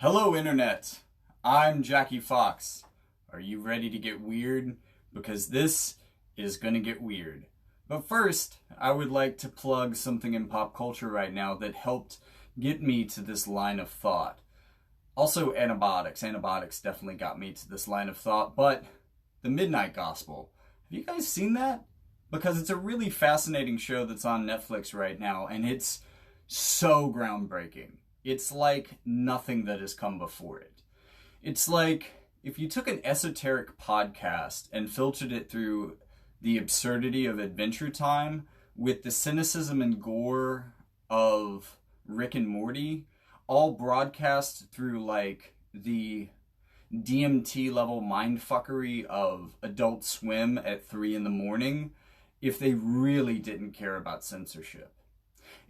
Hello, Internet. I'm Jackie Fox. Are you ready to get weird? Because this is gonna get weird. But first, I would like to plug something in pop culture right now that helped get me to this line of thought. Also, antibiotics. Antibiotics definitely got me to this line of thought, but the Midnight Gospel. Have you guys seen that? Because it's a really fascinating show that's on Netflix right now, and it's so groundbreaking. It's like nothing that has come before it. It's like if you took an esoteric podcast and filtered it through the absurdity of Adventure Time with the cynicism and gore of Rick and Morty, all broadcast through like the DMT level mindfuckery of Adult Swim at 3 in the morning, if they really didn't care about censorship.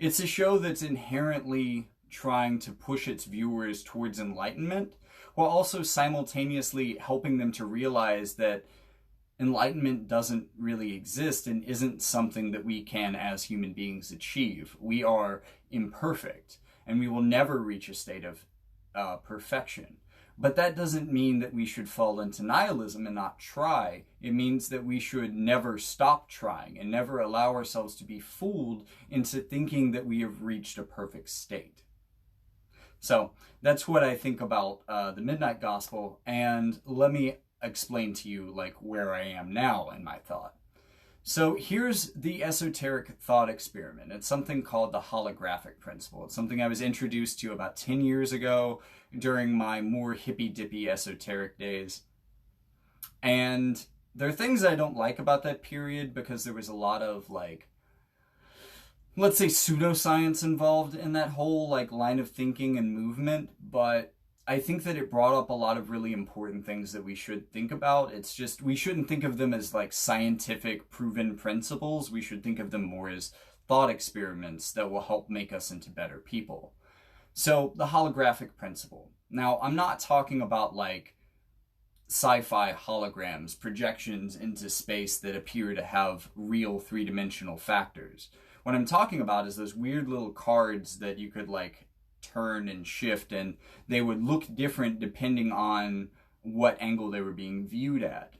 It's a show that's inherently trying to push its viewers towards enlightenment, while also simultaneously helping them to realize that enlightenment doesn't really exist and isn't something that we can, as human beings, achieve. We are imperfect, and we will never reach a state of perfection. But that doesn't mean that we should fall into nihilism and not try. It means that we should never stop trying and never allow ourselves to be fooled into thinking that we have reached a perfect state. So that's what I think about the Midnight Gospel, and let me explain to you like where I am now in my thought. So here's the esoteric thought experiment. It's something called the holographic principle. It's something I was introduced to about 10 years ago during my more hippy-dippy esoteric days. And there are things I don't like about that period because there was a lot of like, let's say, pseudoscience involved in that whole like line of thinking and movement, but I think that it brought up a lot of really important things that we should think about. It's just, we shouldn't think of them as like scientific proven principles. We should think of them more as thought experiments that will help make us into better people. So the holographic principle. Now, I'm not talking about like sci-fi holograms, projections into space that appear to have real three-dimensional factors. What I'm talking about is those weird little cards that you could like turn and shift, and they would look different depending on what angle they were being viewed at.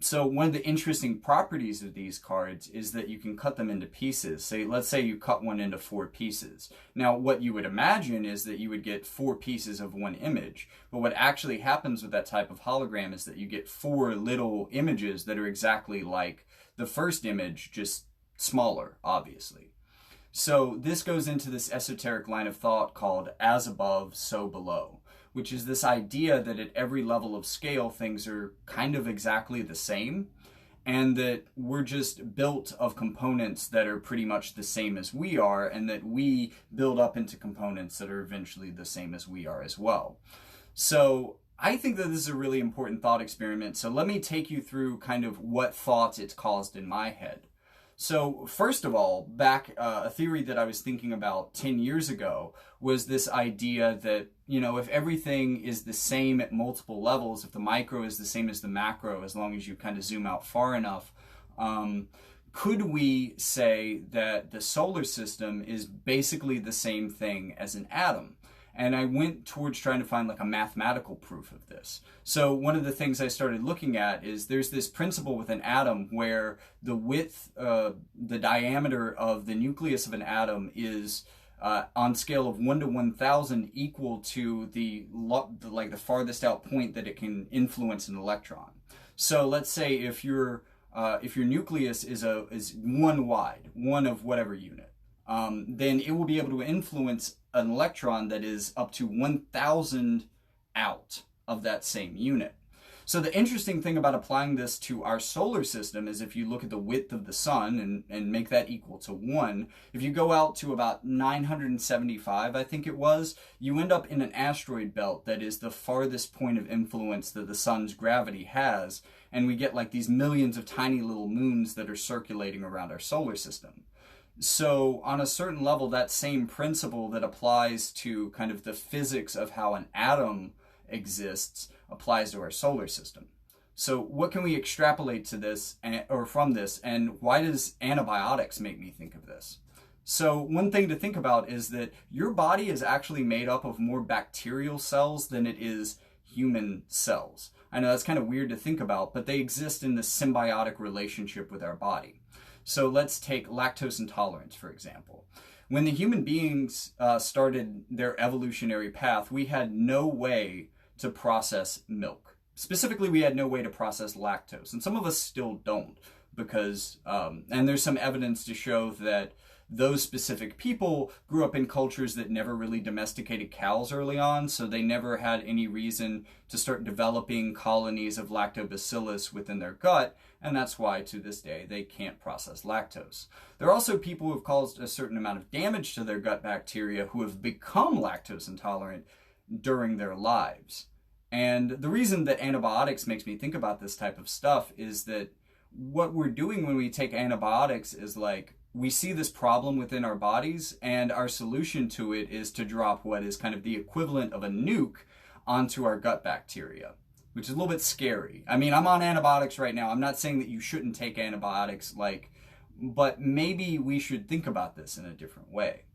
So one of the interesting properties of these cards is that you can cut them into pieces. Say, let's say you cut one into 4 pieces. Now, what you would imagine is that you would get 4 pieces of one image. But what actually happens with that type of hologram is that you get 4 little images that are exactly like the first image, just smaller, obviously. So this goes into this esoteric line of thought called as above, so below, which is this idea that at every level of scale, things are kind of exactly the same, and that we're just built of components that are pretty much the same as we are, and that we build up into components that are eventually the same as we are as well. So I think that this is a really important thought experiment. So let me take you through kind of what thoughts it's caused in my head. So first of all, a theory that I was thinking about 10 years ago was this idea that, you know, if everything is the same at multiple levels, if the micro is the same as the macro, as long as you kind of zoom out far enough, could we say that the solar system is basically the same thing as an atom? And I went towards trying to find like a mathematical proof of this. So one of the things I started looking at is there's this principle with an atom where the width, the diameter of the nucleus of an atom is on scale of 1 to 1,000 equal to the farthest out point that it can influence an electron. So let's say if your nucleus is 1 wide, 1 of whatever unit, then it will be able to influence an electron that is up to 1,000 out of that same unit. So the interesting thing about applying this to our solar system is if you look at the width of the sun and make that equal to 1, if you go out to about 975, I think it was, you end up in an asteroid belt that is the farthest point of influence that the sun's gravity has, and we get like these millions of tiny little moons that are circulating around our solar system. So on a certain level, that same principle that applies to kind of the physics of how an atom exists applies to our solar system. So what can we extrapolate to this or from this, and why does antibiotics make me think of this? So one thing to think about is that your body is actually made up of more bacterial cells than it is human cells. I know that's kind of weird to think about, but they exist in this symbiotic relationship with our body. So let's take lactose intolerance, for example. When the human beings started their evolutionary path, we had no way to process milk. Specifically, we had no way to process lactose, and some of us still don't, because, and there's some evidence to show that those specific people grew up in cultures that never really domesticated cows early on, so they never had any reason to start developing colonies of lactobacillus within their gut, and that's why to this day they can't process lactose. There are also people who have caused a certain amount of damage to their gut bacteria who have become lactose intolerant during their lives. And the reason that antibiotics makes me think about this type of stuff is that what we're doing when we take antibiotics is like, we see this problem within our bodies, and our solution to it is to drop what is kind of the equivalent of a nuke onto our gut bacteria, which is a little bit scary. I mean, I'm on antibiotics right now. I'm not saying that you shouldn't take antibiotics, but maybe we should think about this in a different way.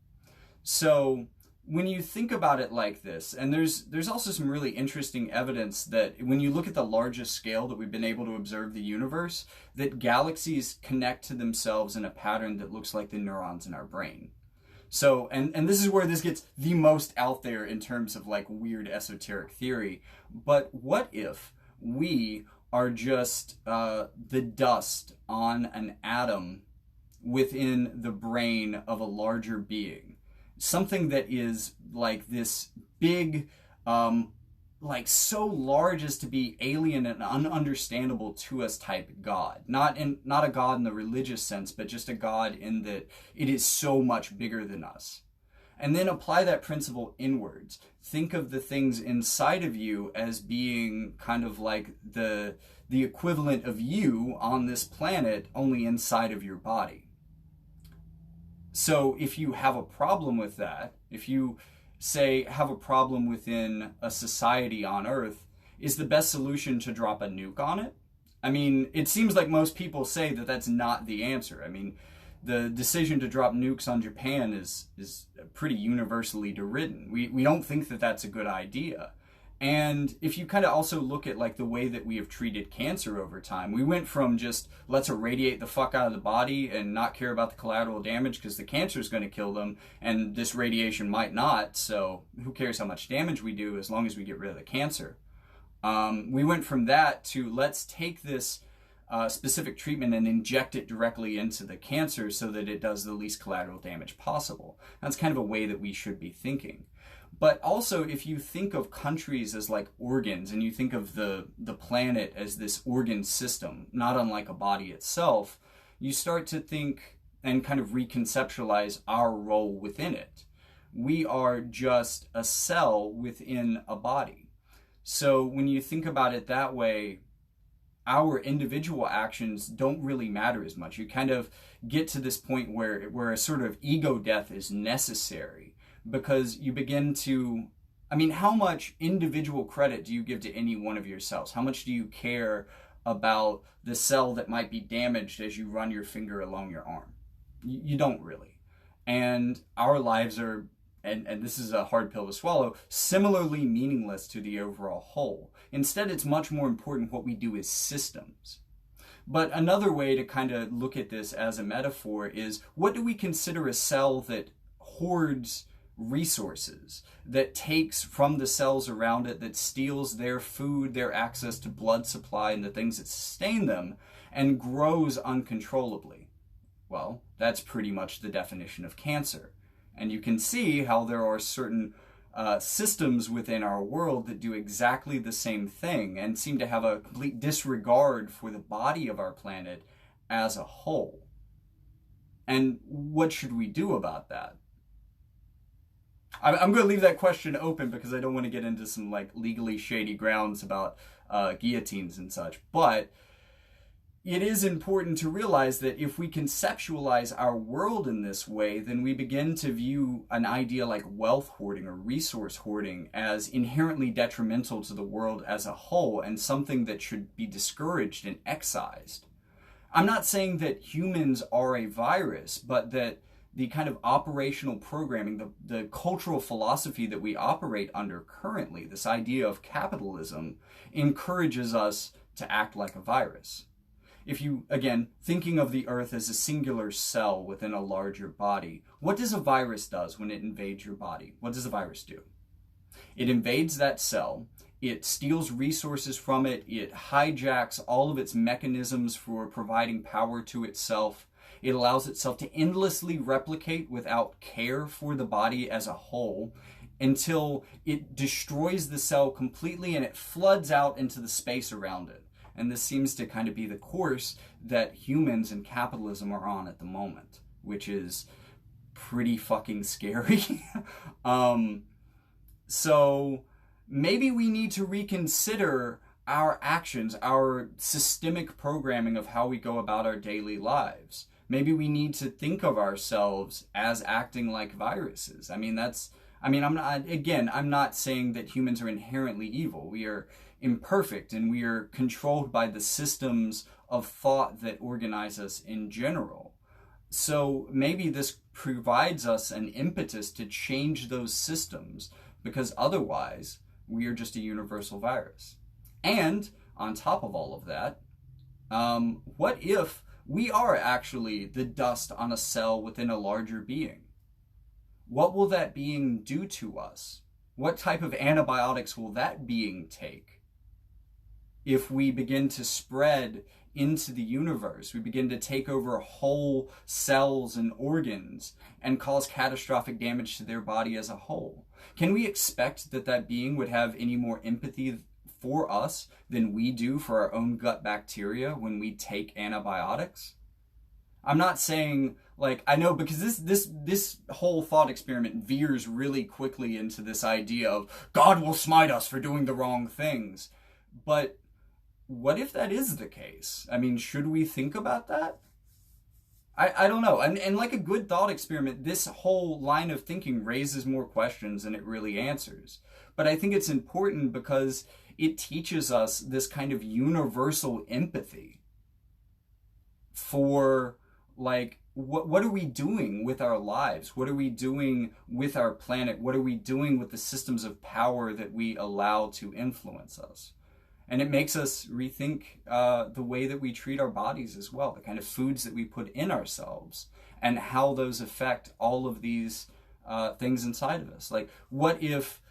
So when you think about it like this, and there's also some really interesting evidence that when you look at the largest scale that we've been able to observe the universe, that galaxies connect to themselves in a pattern that looks like the neurons in our brain. So, and this is where this gets the most out there in terms of like weird esoteric theory, but what if we are just the dust on an atom within the brain of a larger being? Something that is like this big, like so large as to be alien and ununderstandable to us type God. Not a God in the religious sense, but just a God in that it is so much bigger than us. And then apply that principle inwards. Think of the things inside of you as being kind of like the equivalent of you on this planet, only inside of your body. So if you have a problem with that, if you say have a problem within a society on Earth, is the best solution to drop a nuke on it? I mean, it seems like most people say that that's not the answer. I mean, the decision to drop nukes on Japan is pretty universally deridden. We don't think that that's a good idea. And if you kind of also look at like the way that we have treated cancer over time, we went from just let's irradiate the fuck out of the body and not care about the collateral damage because the cancer is going to kill them and this radiation might not, so who cares how much damage we do as long as we get rid of the cancer. We went from that to let's take this specific treatment and inject it directly into the cancer so that it does the least collateral damage possible. That's kind of a way that we should be thinking. But also, if you think of countries as like organs, and you think of the planet as this organ system, not unlike a body itself, you start to think and kind of reconceptualize our role within it. We are just a cell within a body. So when you think about it that way, our individual actions don't really matter as much. You kind of get to this point where a sort of ego death is necessary. Because you begin to, I mean, how much individual credit do you give to any one of your cells? How much do you care about the cell that might be damaged as you run your finger along your arm? You don't really. And our lives are, and this is a hard pill to swallow, similarly meaningless to the overall whole. Instead, it's much more important what we do as systems. But another way to kind of look at this as a metaphor is, what do we consider a cell that hoards resources, that takes from the cells around it, that steals their food, their access to blood supply and the things that sustain them, and grows uncontrollably? Well, that's pretty much the definition of cancer. And you can see how there are certain systems within our world that do exactly the same thing and seem to have a complete disregard for the body of our planet as a whole. And what should we do about that? I'm going to leave that question open because I don't want to get into some like legally shady grounds about guillotines and such. But it is important to realize that if we conceptualize our world in this way, then we begin to view an idea like wealth hoarding or resource hoarding as inherently detrimental to the world as a whole and something that should be discouraged and excised. I'm not saying that humans are a virus, but that the kind of operational programming, the cultural philosophy that we operate under currently, this idea of capitalism, encourages us to act like a virus. If you, again, thinking of the Earth as a singular cell within a larger body, what does a virus do when it invades your body? What does a virus do? It invades that cell, it steals resources from it, it hijacks all of its mechanisms for providing power to itself, it allows itself to endlessly replicate without care for the body as a whole, until it destroys the cell completely and it floods out into the space around it. And this seems to kind of be the course that humans and capitalism are on at the moment, which is pretty fucking scary. So maybe we need to reconsider our actions, our systemic programming of how we go about our daily lives. Maybe we need to think of ourselves as acting like viruses. I'm not saying that humans are inherently evil. We are imperfect and we are controlled by the systems of thought that organize us in general. So maybe this provides us an impetus to change those systems, because otherwise we are just a universal virus. And on top of all of that, what if we are actually the dust on a cell within a larger being? What will that being do to us? What type of antibiotics will that being take? If we begin to spread into the universe, we begin to take over whole cells and organs and cause catastrophic damage to their body as a whole. Can we expect that that being would have any more empathy for us than we do for our own gut bacteria when we take antibiotics? I'm not saying, like, I know, because this whole thought experiment veers really quickly into this idea of God will smite us for doing the wrong things. But what if that is the case? I mean, should we think about that? I don't know. And like a good thought experiment, this whole line of thinking raises more questions than it really answers. But I think it's important because it teaches us this kind of universal empathy for, like, what are we doing with our lives? What are we doing with our planet? What are we doing with the systems of power that we allow to influence us? And it makes us rethink the way that we treat our bodies as well, the kind of foods that we put in ourselves, and how those affect all of these things inside of us. Like, what if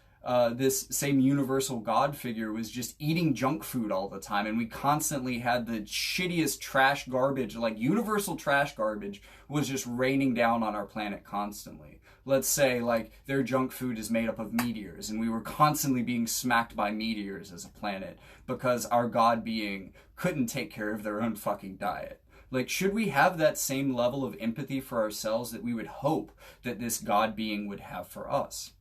this same universal God figure was just eating junk food all the time, and we constantly had the shittiest trash garbage, like universal trash garbage was just raining down on our planet constantly? Let's say, like, their junk food is made up of meteors, and we were constantly being smacked by meteors as a planet because our God being couldn't take care of their own fucking diet. Like, should we have that same level of empathy for ourselves that we would hope that this God being would have for us?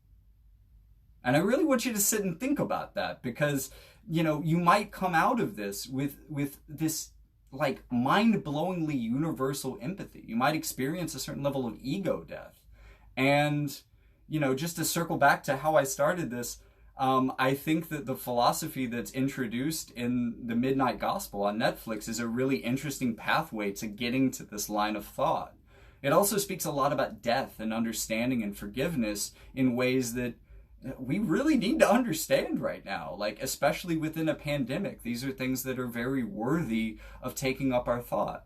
And I really want you to sit and think about that, because, you know, you might come out of this with this, like, mind-blowingly universal empathy. You might experience a certain level of ego death. And, you know, just to circle back to how I started this, I think that the philosophy that's introduced in the Midnight Gospel on Netflix is a really interesting pathway to getting to this line of thought. It also speaks a lot about death and understanding and forgiveness in ways that we really need to understand right now, like, especially within a pandemic. These are things that are very worthy of taking up our thought.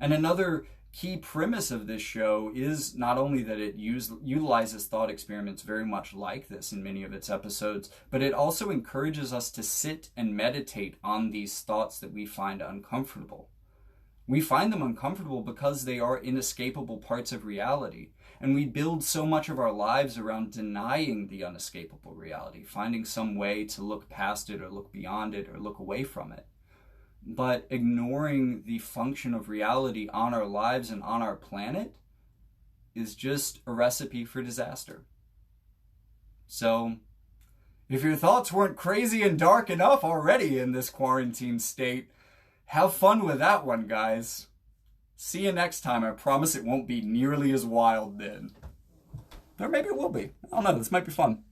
And another key premise of this show is not only that it utilizes thought experiments very much like this in many of its episodes, but it also encourages us to sit and meditate on these thoughts that we find uncomfortable. We find them uncomfortable because they are inescapable parts of reality, and we build so much of our lives around denying the unescapable reality, finding some way to look past it or look beyond it or look away from it. But ignoring the function of reality on our lives and on our planet is just a recipe for disaster. So, if your thoughts weren't crazy and dark enough already in this quarantine state, have fun with that one, guys. See you next time. I promise it won't be nearly as wild then. Or maybe it will be. I don't know. This might be fun.